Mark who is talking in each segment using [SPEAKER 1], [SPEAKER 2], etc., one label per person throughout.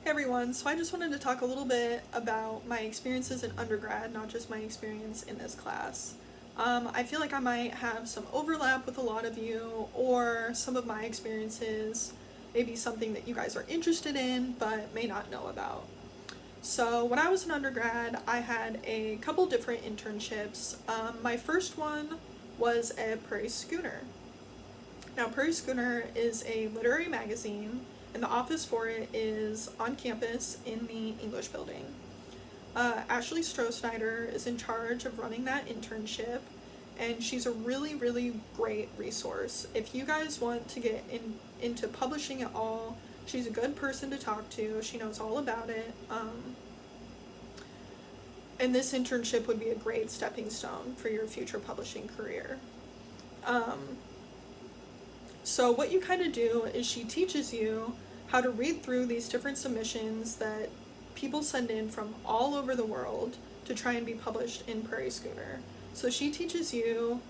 [SPEAKER 1] Everyone, so I just wanted to talk a little bit about my experiences in undergrad, not just my experience in this class. I feel like I might have some overlap with a lot of you, or some of my experiences, maybe something that you guys are interested in but may not know about. So, when I was an undergrad, I had a couple different internships. My first one was at Prairie Schooner. Now, Prairie Schooner is a literary magazine, and the office for it is on campus in the English building. Ashley Stroh-Snyder is in charge of running that internship, and she's a really, really great resource. If you guys want to get into publishing at all, she's a good person to talk to. She knows all about it. And this internship would be a great stepping stone for your future publishing career. So what you kind of do is she teaches you how to read through these different submissions that people send in from all over the world to try and be published in Prairie Schooner. So she teaches you,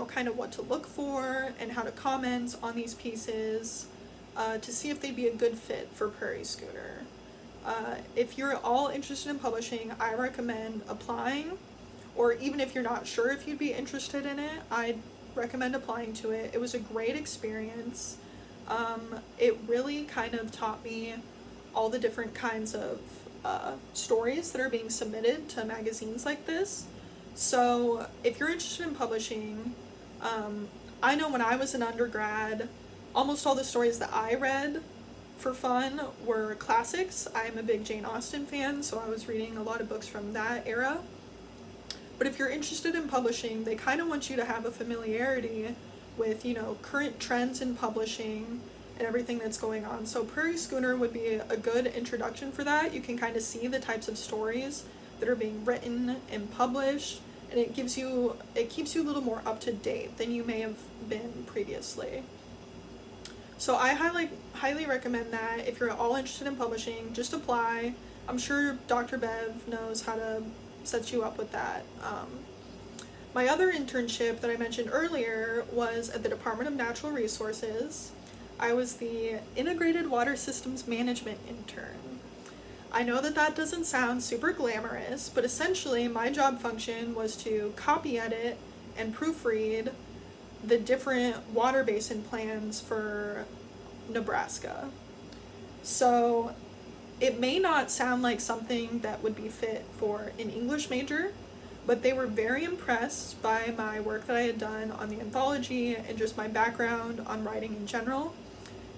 [SPEAKER 1] kind of what to look for and how to comment on these pieces to see if they'd be a good fit for Prairie Schooner. If you're all interested in publishing, I recommend applying, or even if you're not sure if you'd be interested in it, I'd recommend applying to it. It was a great experience. It really kind of taught me all the different kinds of stories that are being submitted to magazines like this. So if you're interested in publishing, I know when I was an undergrad, almost all the stories that I read for fun were classics. I'm a big Jane Austen fan, so I was reading a lot of books from that era. But if you're interested in publishing, they kind of want you to have a familiarity with, current trends in publishing and everything that's going on. So Prairie Schooner would be a good introduction for that. You can kind of see the types of stories that are being written and published, and it keeps you a little more up to date than you may have been previously. So I highly recommend that. If you're at all interested in publishing, just apply. I'm sure Dr. Bev knows how to set you up with that. My other internship that I mentioned earlier was at the Department of Natural Resources. I was the Integrated Water Systems Management intern. I know that doesn't sound super glamorous, but essentially my job function was to copy edit and proofread the different water basin plans for Nebraska. So it may not sound like something that would be fit for an English major, but they were very impressed by my work that I had done on the anthology and just my background on writing in general.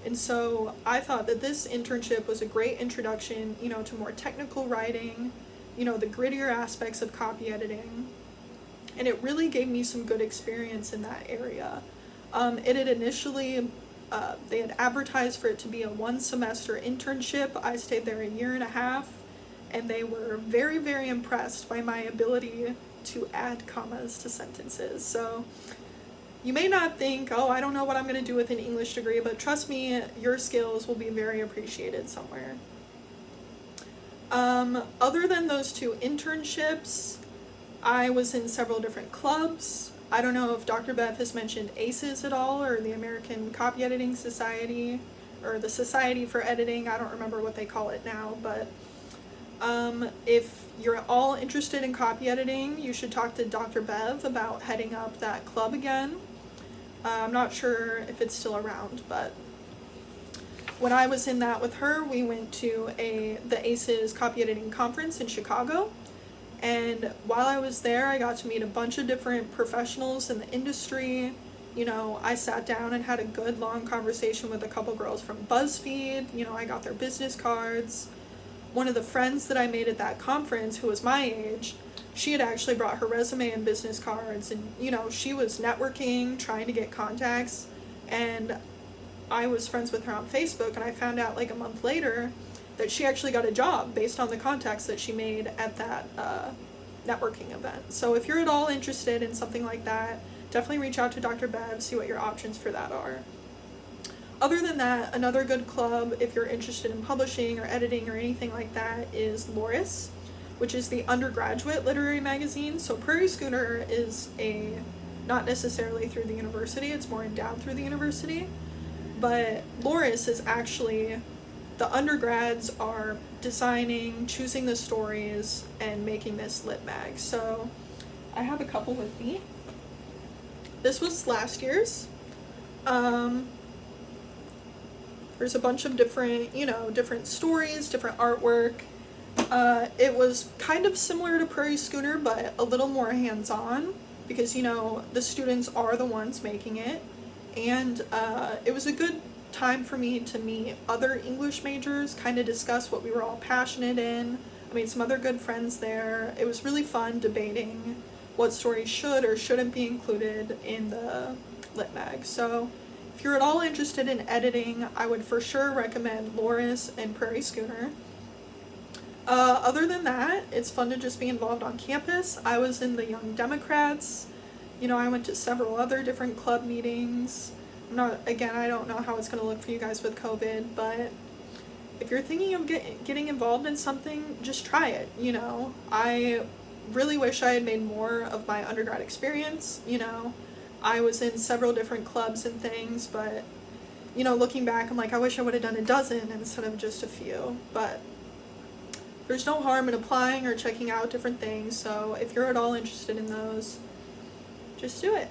[SPEAKER 1] And so I thought that this internship was a great introduction, to more technical writing, the grittier aspects of copy editing. And it really gave me some good experience in that area. It had initially they had advertised for it to be a 1-semester internship. I stayed there a year and a half, and they were very, very impressed by my ability to add commas to sentences. So you may not think, oh, I don't know what I'm going to do with an English degree, but trust me, your skills will be very appreciated somewhere. Other than those 2 internships, I was in several different clubs. I don't know if Dr. Bev has mentioned ACES at all, or the American Copy Editing Society, or the Society for Editing. I don't remember what they call it now, but if you're all interested in copy editing, you should talk to Dr. Bev about heading up that club again. I'm not sure if it's still around, but when I was in that with her, we went to the ACES Copy Editing Conference in Chicago. And while I was there, I got to meet a bunch of different professionals in the industry. I sat down and had a good long conversation with a couple girls from BuzzFeed. I got their business cards. One of the friends that I made at that conference, who was my age, she had actually brought her resume and business cards. And, she was networking, trying to get contacts. And I was friends with her on Facebook, and I found out like a month later that she actually got a job based on the contacts that she made at that networking event. So if you're at all interested in something like that, definitely reach out to Dr. Bev, see what your options for that are. Other than that, another good club, if you're interested in publishing or editing or anything like that, is Loris, which is the undergraduate literary magazine. So Prairie Schooner is not necessarily through the university, it's more endowed through the university. But Loris is actually the undergrads are designing, choosing the stories, and making this lit mag. So I have a couple with me. This was last year's. There's a bunch of different, different stories, different artwork. It was kind of similar to Prairie Schooner, but a little more hands-on because, the students are the ones making it. And it was a good time for me to meet other English majors, kind of discuss what we were all passionate in. I made some other good friends there. It was really fun debating what stories should or shouldn't be included in the lit mag. So if you're at all interested in editing, I would for sure recommend Loris and Prairie Schooner. Other than that, it's fun to just be involved on campus. I was in the Young Democrats. I went to several other different club meetings. I don't know how it's going to look for you guys with COVID, but if you're thinking of getting involved in something, just try it. I really wish I had made more of my undergrad experience. I was in several different clubs and things, but, looking back, I'm like, I wish I would have done a dozen instead of just a few. But there's no harm in applying or checking out different things, so if you're at all interested in those, just do it.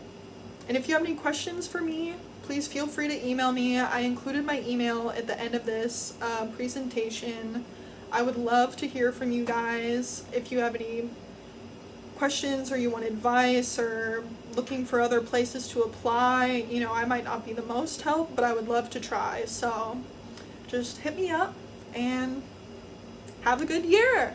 [SPEAKER 1] And if you have any questions for me, please feel free to email me. I included my email at the end of this presentation. I would love to hear from you guys if you have any questions or you want advice or looking for other places to apply. I might not be the most help, but I would love to try. So just hit me up and have a good year.